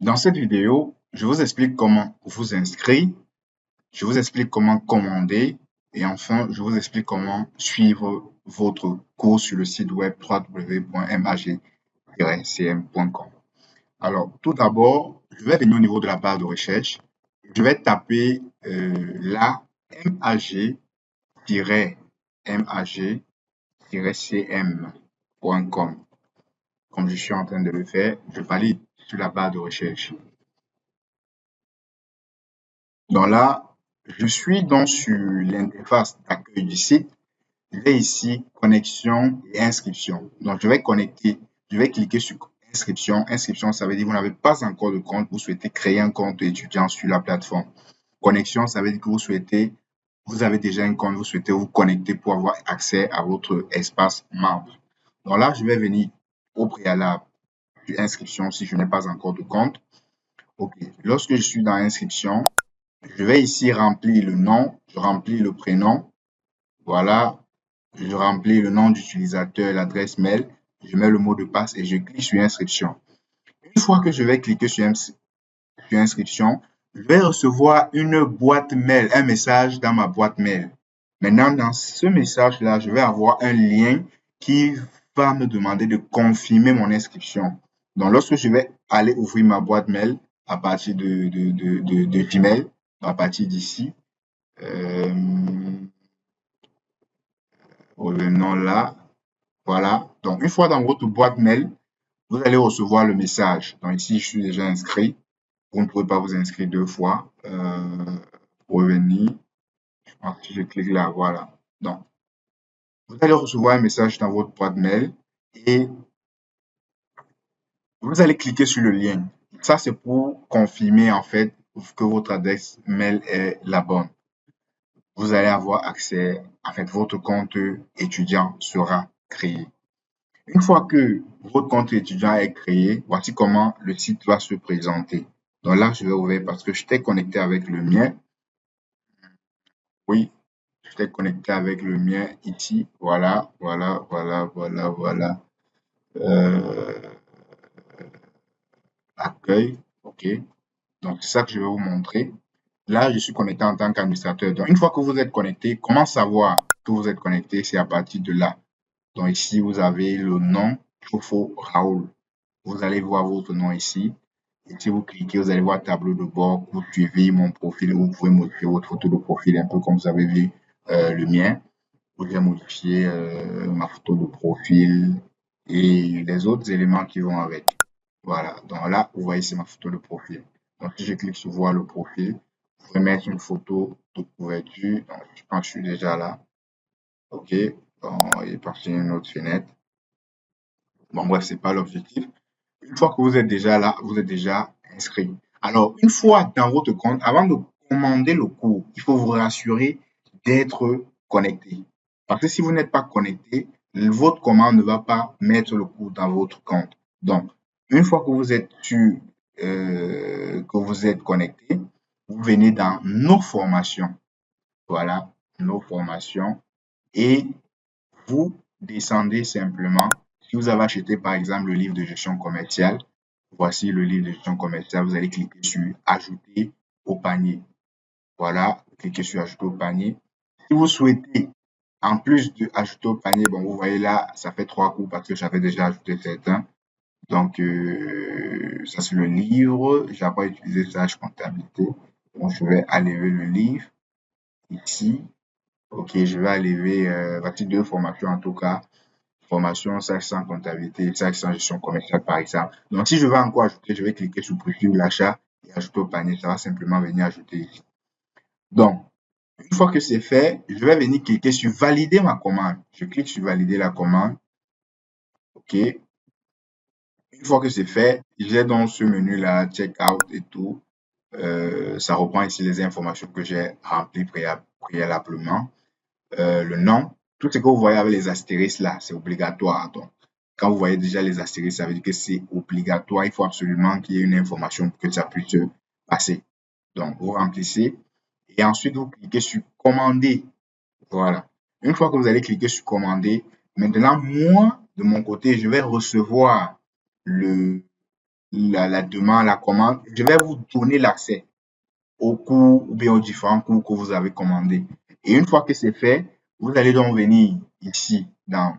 Dans cette vidéo, je vous explique comment vous inscrire, je vous explique comment commander et enfin, je vous explique comment suivre votre cours sur le site web www.mag-cm.com. Alors, tout d'abord, je vais venir au niveau de la barre de recherche. Je vais taper la mag-cm.com. Comme je suis en train de le faire, je valide sur la barre de recherche. Donc là, je suis donc sur l'interface d'accueil du site. Je vais ici connexion et inscription. Donc je vais connecter, je vais cliquer sur inscription. Inscription, ça veut dire que vous n'avez pas encore de compte, vous souhaitez créer un compte étudiant sur la plateforme. Connexion, ça veut dire que vous avez déjà un compte, vous souhaitez vous connecter pour avoir accès à votre espace membre. Donc là, je vais venir au préalable sur inscription si je n'ai pas encore de compte. OK. Lorsque je suis dans inscription, je vais ici remplir le nom, je remplis le prénom, voilà, je remplis le nom d'utilisateur, l'adresse mail, je mets le mot de passe et je clique sur inscription. Une fois que je vais cliquer sur inscription, je vais recevoir une boîte mail, un message dans ma boîte mail. Maintenant, dans ce message-là, je vais avoir un lien qui va me demander de confirmer mon inscription. Donc, lorsque je vais aller ouvrir ma boîte mail à partir de Gmail, à partir d'ici, revenons là, voilà. Donc, une fois dans votre boîte mail, vous allez recevoir le message. Donc, ici, je suis déjà inscrit. Vous ne pouvez pas vous inscrire deux fois. Revenir. Si je clique là, voilà. Donc, vous allez recevoir un message dans votre boîte mail et vous allez cliquer sur le lien. Ça, c'est pour confirmer en fait que votre adresse mail est la bonne. Vous allez avoir accès, en fait, votre compte étudiant sera créé. Une fois que votre compte étudiant est créé, voici comment le site va se présenter. Donc là, je vais ouvrir parce que j'étais connecté avec le mien. Oui, j'étais connecté avec le mien ici. Voilà, voilà, voilà, voilà, voilà. Euh, Accueil, OK. Donc, c'est ça que je vais vous montrer. Là, je suis connecté en tant qu'administrateur. Donc, une fois que vous êtes connecté, comment savoir que vous êtes connecté? C'est à partir de là. Donc, ici, vous avez le nom, Chofo Raoul. Vous allez voir votre nom ici. Et si vous cliquez, vous allez voir tableau de bord. Vous suivez mon profil. Vous pouvez modifier votre photo de profil un peu comme vous avez vu le mien. Vous pouvez modifier ma photo de profil et les autres éléments qui vont avec. Voilà. Donc là, vous voyez, c'est ma photo de profil. Donc si je clique sur voir le profil, vous pouvez mettre une photo de couverture. Donc, je pense que je suis déjà là. OK. Bon, il est parti une autre fenêtre. Bon, bref, c'est pas l'objectif. Une fois que vous êtes déjà là, vous êtes déjà inscrit. Alors, une fois dans votre compte, avant de commander le cours, il faut vous rassurer d'être connecté. Parce que si vous n'êtes pas connecté, votre commande ne va pas mettre le cours dans votre compte. Donc, une fois que vous êtes sûr que vous êtes connecté, vous venez dans nos formations. Voilà, nos formations. Et vous descendez simplement. Si vous avez acheté par exemple le livre de gestion commerciale, voici le livre de gestion commerciale, vous allez cliquer sur ajouter au panier. Voilà, cliquez sur ajouter au panier. Si vous souhaitez, en plus de ajouter au panier, bon, vous voyez là, ça fait 3 coups parce que j'avais déjà ajouté certains. Donc, ça c'est le livre. J'ai pas utilisé Sage Comptabilité. Donc, je vais enlever le livre ici. Ok, je vais enlever voici deux formations en tout cas. Formation, Sage sans comptabilité, Sage sans gestion commerciale par exemple. Donc, si je veux encore ajouter, je vais cliquer sur poursuivre l'achat et ajouter au panier. Ça va simplement venir ajouter ici. Donc, une fois que c'est fait, je vais venir cliquer sur valider ma commande. Je clique sur valider la commande. OK. Une fois que c'est fait, j'ai dans ce menu-là, checkout et tout. Ça reprend ici les informations que j'ai remplies préalablement. Le nom, tout ce que vous voyez avec les astérisques là, c'est obligatoire. Donc, quand vous voyez déjà les astérisques, ça veut dire que c'est obligatoire. Il faut absolument qu'il y ait une information pour que ça puisse se passer. Donc, vous remplissez et ensuite vous cliquez sur commander. Voilà. Une fois que vous allez cliquer sur commander, maintenant, moi, de mon côté, je vais recevoir le, la demande, la commande. Je vais vous donner l'accès aux cours ou bien aux différents cours que vous avez commandés. Et une fois que c'est fait, vous allez donc venir ici dans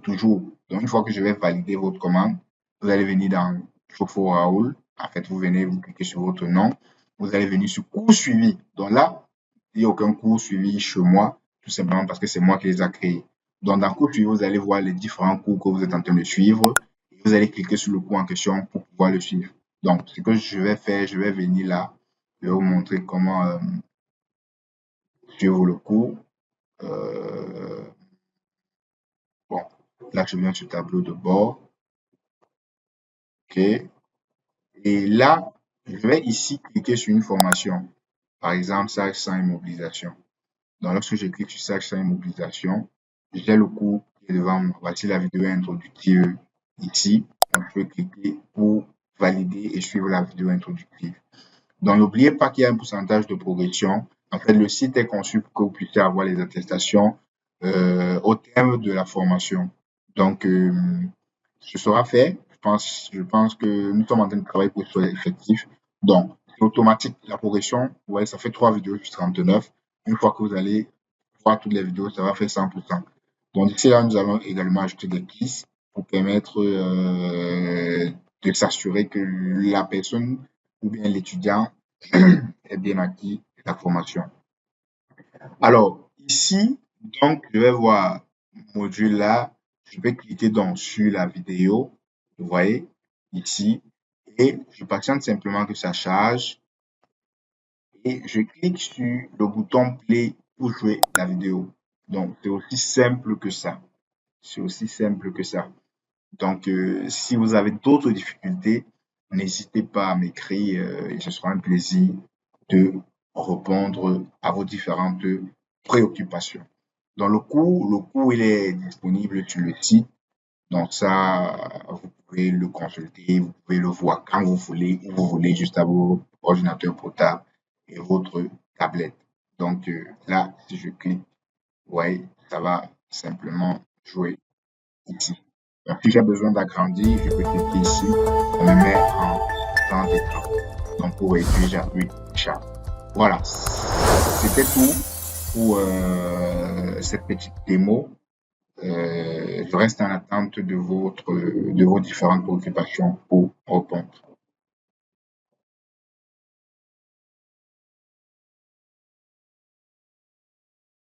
toujours. Donc, une fois que je vais valider votre commande, vous allez venir dans Chauffeur Raoul. En fait, vous venez, vous cliquez sur votre nom. Vous allez venir sur cours suivi. Donc là, il n'y a aucun cours suivi chez moi, tout simplement parce que c'est moi qui les ai créés. Donc, dans cours suivi, vous allez voir les différents cours que vous êtes en train de suivre. Et vous allez cliquer sur le cours en question pour pouvoir le suivre. Donc, ce que je vais faire, je vais venir là. Je vais vous montrer comment suivre le cours. Euh, bon, là, je viens sur tableau de bord. OK. Et là, je vais ici cliquer sur une formation. Par exemple, sage sans immobilisation. Donc, lorsque je clique sur sage sans immobilisation, j'ai le cours qui est devant moi. Voici la vidéo introductive ici. Donc, je peux cliquer pour valider et suivre la vidéo introductive. Donc, n'oubliez pas qu'il y a un pourcentage de progression. En fait, le site est conçu pour que vous puissiez avoir les attestations au terme de la formation. Donc, ce sera fait. Je pense que nous sommes en train de travailler pour que ce soit effectif. Donc, c'est automatique. La progression, vous voyez, ça fait 3 vidéos sur 39. Une fois que vous allez voir toutes les vidéos, ça va faire 100%. Donc, d'ici là, nous allons également ajouter des quiz pour permettre de s'assurer que la personne ou bien l'étudiant ait bien acquis la formation. Alors, ici, donc, je vais voir module là. Je vais cliquer donc sur la vidéo. Vous voyez, ici. Et je patiente simplement que ça charge. Et je clique sur le bouton play pour jouer la vidéo. Donc, c'est aussi simple que ça. C'est aussi simple que ça. Donc, si vous avez d'autres difficultés, n'hésitez pas à m'écrire et ce sera un plaisir de répondre à vos différentes préoccupations. Dans le cours, il est disponible sur le site. Donc ça, vous pouvez le consulter, vous pouvez le voir quand vous voulez, où vous voulez, juste à vos ordinateurs portables et votre tablette. Donc là, si je clique, vous voyez, ça va simplement jouer ici. Donc, si j'ai besoin d'agrandir, je peux cliquer ici, ça me met en temps d'écran. Donc, pour réduire, j'appuie chat. Voilà, c'était tout pour cette petite démo. Je reste en attente de vos différentes préoccupations pour répondre.